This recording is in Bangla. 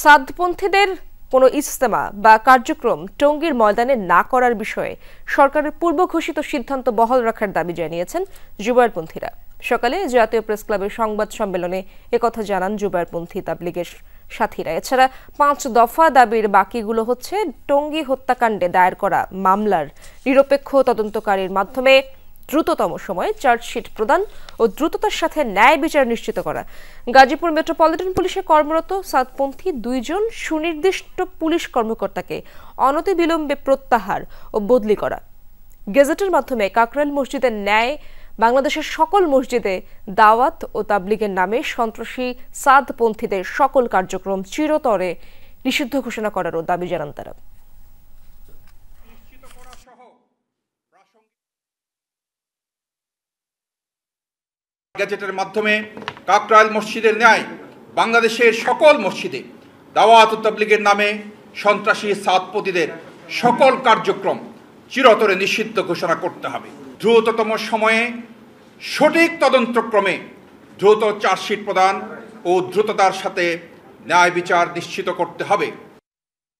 সাদপন্থীদের কোনো ইজতেমা বা কার্যক্রম টঙ্গীর ময়দানে না করার বিষয়ে সরকারের পূর্ব ঘোষিত সিদ্ধান্ত বহাল রাখার দাবি জানিয়েছেন জুবায়েরপন্থীরা। সকালে জাতীয় প্রেস ক্লাবের সংবাদ সম্মেলনে একথা জানান জুবায়েরপন্থী তাবলিগের সাথীরা। এছাড়া 5 দফা দাবির বাকিগুলো হচ্ছে টঙ্গী হত্যাকাণ্ডে দায়ের করা মামলার নিরপেক্ষ তদন্তকারীর মাধ্যমে দ্রুততম সময়ে চার্জশিট প্রদান ও দ্রুততার সাথে ন্যায় বিচার নিশ্চিত করা, গাজীপুর মেট্রোপলিটন পুলিশে কর্মরত সাদপন্থী 2 জন সুনির্দিষ্ট পুলিশ কর্মকর্তাকে অনতিবিলম্বে প্রত্যাহার ও বদলি করা, গেজেটের মাধ্যমে কাকরাইল মসজিদের ন্যায় বাংলাদেশের সকল মসজিদে দাওয়াত ও তাবলিগের নামে সন্ত্রাসী সাদপন্থীদের সকল কার্যক্রম চিরতরে নিষিদ্ধ ঘোষণা করারও দাবি জানান তারা। গেজেটের মাধ্যমে কাকরাইল মসজিদের ন্যায় বাংলাদেশের সকল মসজিদে দাওয়াত ও তাবলীগের নামে সন্ত্রাসী সাদপন্থীদের সকল কার্যক্রম চিরতরে নিষিদ্ধ ঘোষণা করতে হবে। দ্রুততম সময়ে সঠিক তদন্তক্রমে দ্রুত চার্জশিট প্রদান ও দ্রুততার সাথে ন্যায় বিচার নিশ্চিত করতে হবে।